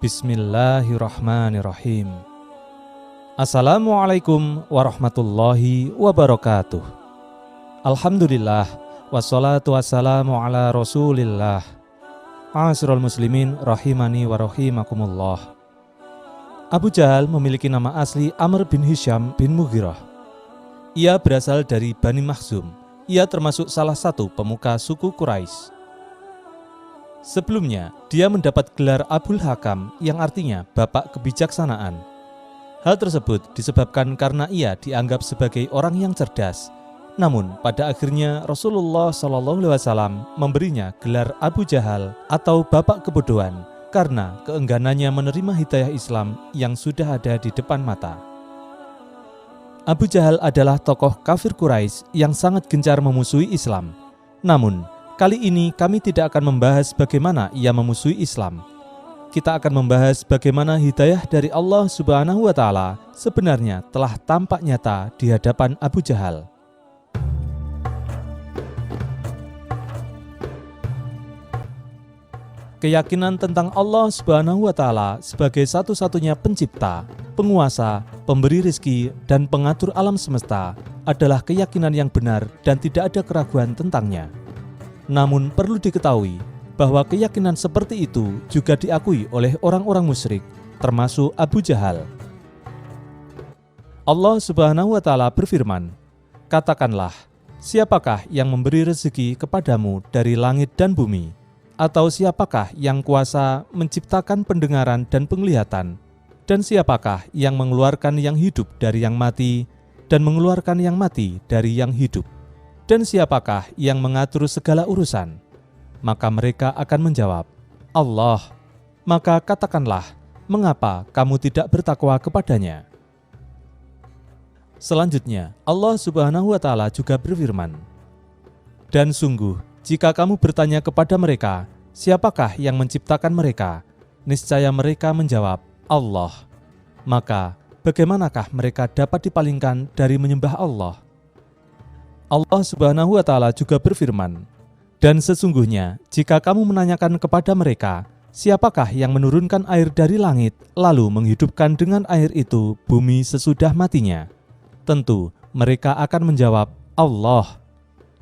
Bismillahirrahmanirrahim. Assalamualaikum warahmatullahi wabarakatuh. Alhamdulillah, wassalatu wassalamu ala rasulillah. Ma'asyiral muslimin rahimani wa rahimakumullah. Abu Jahal memiliki nama asli Amr bin Hisham bin Mughirah. Ia berasal dari Bani Makhzum. Ia termasuk salah satu pemuka suku Quraisy. Sebelumnya, dia mendapat gelar Abul Hakam yang artinya bapak kebijaksanaan. Hal tersebut disebabkan karena ia dianggap sebagai orang yang cerdas. Namun, pada akhirnya Rasulullah SAW memberinya gelar Abu Jahal atau bapak kebodohan karena keengganannya menerima hidayah Islam yang sudah ada di depan mata. Abu Jahal adalah tokoh kafir Quraisy yang sangat gencar memusuhi Islam. Namun, kali ini kami tidak akan membahas bagaimana ia memusuhi Islam. Kita akan membahas bagaimana hidayah dari Allah Subhanahu wa Ta'ala sebenarnya telah tampak nyata di hadapan Abu Jahal. Keyakinan tentang Allah Subhanahu wa Ta'ala sebagai satu-satunya pencipta, penguasa, pemberi rizki, dan pengatur alam semesta adalah keyakinan yang benar dan tidak ada keraguan tentangnya. Namun perlu diketahui bahwa keyakinan seperti itu juga diakui oleh orang-orang musyrik, termasuk Abu Jahal. Allah Subhanahu wa Ta'ala berfirman, "Katakanlah, siapakah yang memberi rezeki kepadamu dari langit dan bumi? Atau siapakah yang kuasa menciptakan pendengaran dan penglihatan? Dan siapakah yang mengeluarkan yang hidup dari yang mati dan mengeluarkan yang mati dari yang hidup? Dan siapakah yang mengatur segala urusan?" Maka mereka akan menjawab, "Allah." Maka katakanlah, mengapa kamu tidak bertakwa kepadanya? Selanjutnya, Allah Subhanahu wa Ta'ala juga berfirman, "Dan sungguh, jika kamu bertanya kepada mereka, siapakah yang menciptakan mereka? Niscaya mereka menjawab, Allah. Maka, bagaimanakah mereka dapat dipalingkan dari menyembah Allah?" Allah Subhanahu wa Ta'ala juga berfirman, "Dan sesungguhnya jika kamu menanyakan kepada mereka, siapakah yang menurunkan air dari langit lalu menghidupkan dengan air itu bumi sesudah matinya? Tentu mereka akan menjawab, Allah."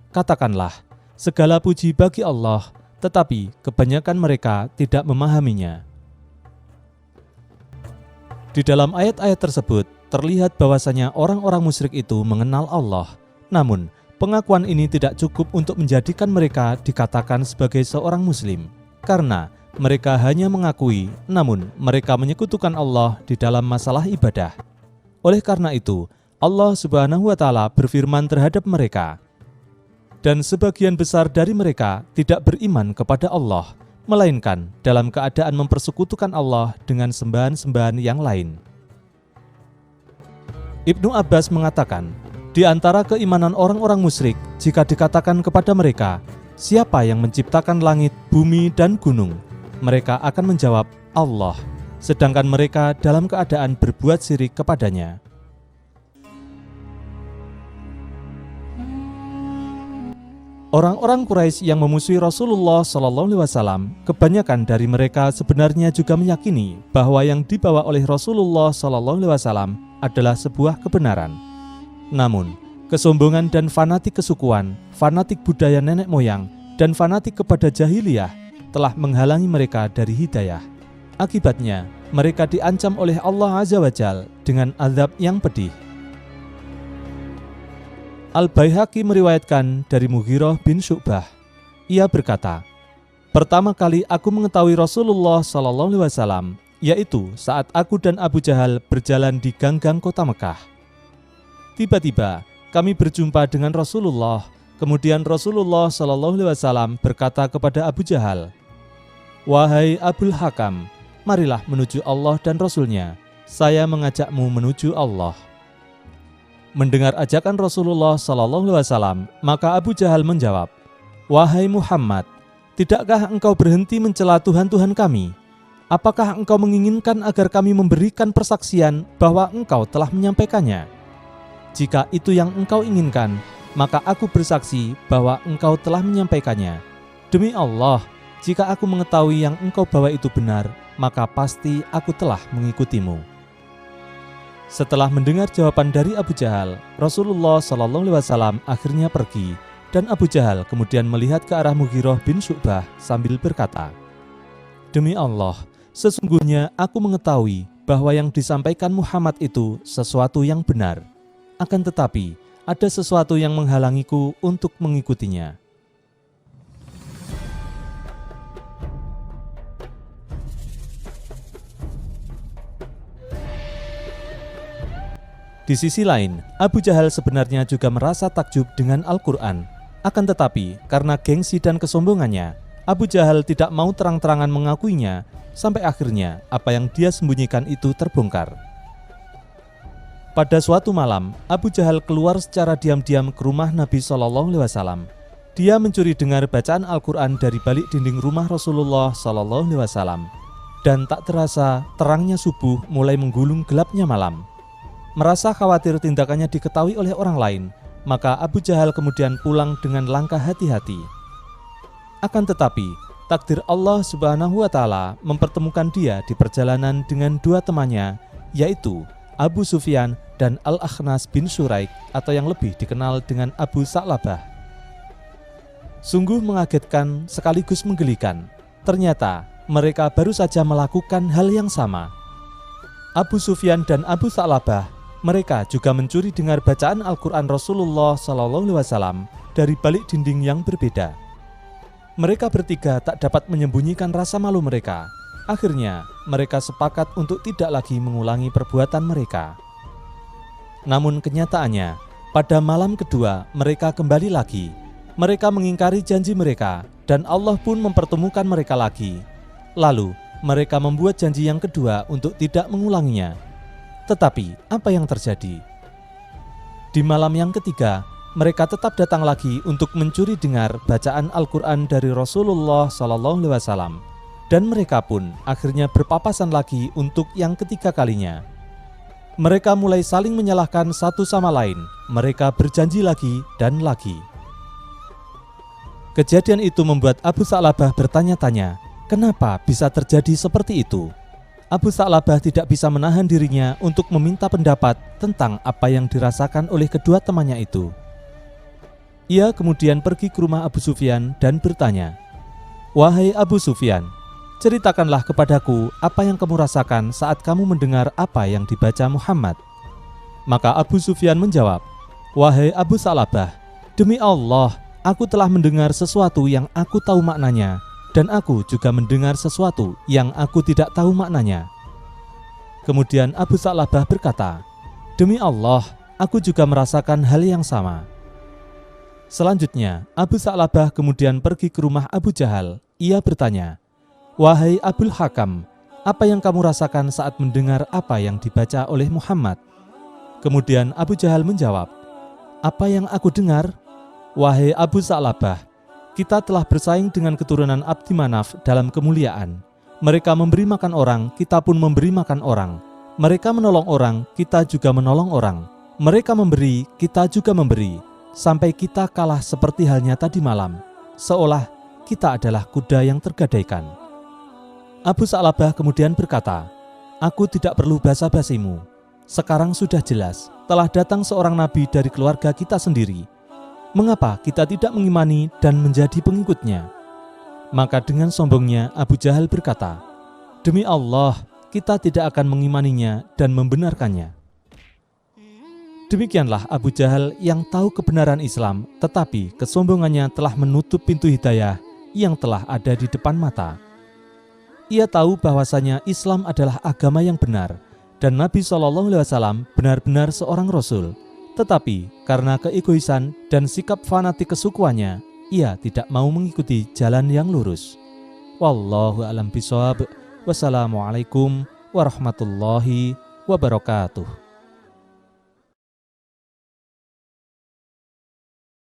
Katakanlah, segala puji bagi Allah, tetapi kebanyakan mereka tidak memahaminya. Di dalam ayat-ayat tersebut terlihat bahwasanya orang-orang musyrik itu mengenal Allah. Namun, pengakuan ini tidak cukup untuk menjadikan mereka dikatakan sebagai seorang muslim, karena mereka hanya mengakui, namun mereka menyekutukan Allah di dalam masalah ibadah. Oleh karena itu, Allah Subhanahu wa Ta'ala berfirman terhadap mereka, "Dan sebagian besar dari mereka tidak beriman kepada Allah, melainkan dalam keadaan mempersekutukan Allah dengan sembahan-sembahan yang lain." Ibnu Abbas mengatakan, di antara keimanan orang-orang musyrik, jika dikatakan kepada mereka, "Siapa yang menciptakan langit, bumi, dan gunung?" mereka akan menjawab, Allah, sedangkan mereka dalam keadaan berbuat syirik kepadanya. Orang-orang Quraisy yang memusuhi Rasulullah SAW, kebanyakan dari mereka sebenarnya juga meyakini bahwa yang dibawa oleh Rasulullah SAW adalah sebuah kebenaran. Namun, kesombongan dan fanatik kesukuan, fanatik budaya nenek moyang, dan fanatik kepada jahiliyah telah menghalangi mereka dari hidayah. Akibatnya, mereka diancam oleh Allah Azza wa Jalla dengan azab yang pedih. Al-Baihaqi meriwayatkan dari Mughirah bin Syu'bah. Ia berkata, "Pertama kali aku mengetahui Rasulullah SAW, yaitu saat aku dan Abu Jahal berjalan di gang-gang kota Mekah. Tiba-tiba kami berjumpa dengan Rasulullah. Kemudian Rasulullah SAW berkata kepada Abu Jahal, 'Wahai Abul Hakam, marilah menuju Allah dan Rasul-Nya. Saya mengajakmu menuju Allah.' Mendengar ajakan Rasulullah SAW, maka Abu Jahal menjawab, 'Wahai Muhammad, tidakkah engkau berhenti mencela Tuhan-Tuhan kami? Apakah engkau menginginkan agar kami memberikan persaksian bahwa engkau telah menyampaikannya? Jika itu yang engkau inginkan, maka aku bersaksi bahwa engkau telah menyampaikannya. Demi Allah, jika aku mengetahui yang engkau bawa itu benar, maka pasti aku telah mengikutimu." Setelah mendengar jawaban dari Abu Jahal, Rasulullah SAW akhirnya pergi, dan Abu Jahal kemudian melihat ke arah Mughirah bin Syu'bah sambil berkata, "Demi Allah, sesungguhnya aku mengetahui bahwa yang disampaikan Muhammad itu sesuatu yang benar. Akan tetapi, ada sesuatu yang menghalangiku untuk mengikutinya." Di sisi lain, Abu Jahal sebenarnya juga merasa takjub dengan Al-Quran. Akan tetapi, karena gengsi dan kesombongannya, Abu Jahal tidak mau terang-terangan mengakuinya, sampai akhirnya apa yang dia sembunyikan itu terbongkar. Pada suatu malam, Abu Jahal keluar secara diam-diam ke rumah Nabi SAW. Dia mencuri dengar bacaan Al-Quran dari balik dinding rumah Rasulullah SAW. Dan tak terasa, terangnya subuh mulai menggulung gelapnya malam. Merasa khawatir tindakannya diketahui oleh orang lain, maka Abu Jahal kemudian pulang dengan langkah hati-hati. Akan tetapi, takdir Allah Subhanahu wa Ta'ala mempertemukan dia di perjalanan dengan dua temannya, yaitu Abu Sufyan dan Al-Akhnas bin Syuraik, atau yang lebih dikenal dengan Abu Sa'labah. Sungguh mengagetkan sekaligus menggelikan. Ternyata mereka baru saja melakukan hal yang sama. Abu Sufyan dan Abu Sa'labah, mereka juga mencuri dengar bacaan Al-Quran Rasulullah SAW dari balik dinding yang berbeda. Mereka bertiga tak dapat menyembunyikan rasa malu mereka. Akhirnya, mereka sepakat untuk tidak lagi mengulangi perbuatan mereka. Namun kenyataannya, pada malam kedua mereka kembali lagi. Mereka mengingkari janji mereka, dan Allah pun mempertemukan mereka lagi. Lalu, mereka membuat janji yang kedua untuk tidak mengulanginya. Tetapi, apa yang terjadi? Di malam yang ketiga, mereka tetap datang lagi untuk mencuri dengar bacaan Al-Quran dari Rasulullah SAW. Dan mereka pun akhirnya berpapasan lagi untuk yang ketiga kalinya. Mereka mulai saling menyalahkan satu sama lain. Mereka berjanji lagi dan lagi. Kejadian itu membuat Abu Sa'labah bertanya-tanya, kenapa bisa terjadi seperti itu? Abu Sa'labah tidak bisa menahan dirinya untuk meminta pendapat tentang apa yang dirasakan oleh kedua temannya itu. Ia kemudian pergi ke rumah Abu Sufyan dan bertanya, "Wahai Abu Sufyan, ceritakanlah kepadaku apa yang kamu rasakan saat kamu mendengar apa yang dibaca Muhammad." Maka Abu Sufyan menjawab, "Wahai Abu Sa'labah, demi Allah, aku telah mendengar sesuatu yang aku tahu maknanya, dan aku juga mendengar sesuatu yang aku tidak tahu maknanya." Kemudian Abu Sa'labah berkata, "Demi Allah, aku juga merasakan hal yang sama." Selanjutnya, Abu Sa'labah kemudian pergi ke rumah Abu Jahal. Ia bertanya, "Wahai Abul Hakam, apa yang kamu rasakan saat mendengar apa yang dibaca oleh Muhammad?" Kemudian Abu Jahal menjawab, "Apa yang aku dengar? Wahai Abu Sa'labah, kita telah bersaing dengan keturunan Abdi Manaf dalam kemuliaan. Mereka memberi makan orang, kita pun memberi makan orang. Mereka menolong orang, kita juga menolong orang. Mereka memberi, kita juga memberi. Sampai kita kalah seperti halnya tadi malam, seolah kita adalah kuda yang tergadaikan." Abu Sa'labah kemudian berkata, "Aku tidak perlu basa-basimu. Sekarang sudah jelas, telah datang seorang nabi dari keluarga kita sendiri. Mengapa kita tidak mengimani dan menjadi pengikutnya?" Maka dengan sombongnya Abu Jahal berkata, "Demi Allah, kita tidak akan mengimaninya dan membenarkannya." Demikianlah Abu Jahal yang tahu kebenaran Islam, tetapi kesombongannya telah menutup pintu hidayah yang telah ada di depan mata. Ia tahu bahwasanya Islam adalah agama yang benar, dan Nabi SAW benar-benar seorang Rasul. Tetapi karena keegoisan dan sikap fanatik kesukuannya, ia tidak mau mengikuti jalan yang lurus. Wallahu a'lam bishawab. Wassalamualaikum warahmatullahi wabarakatuh.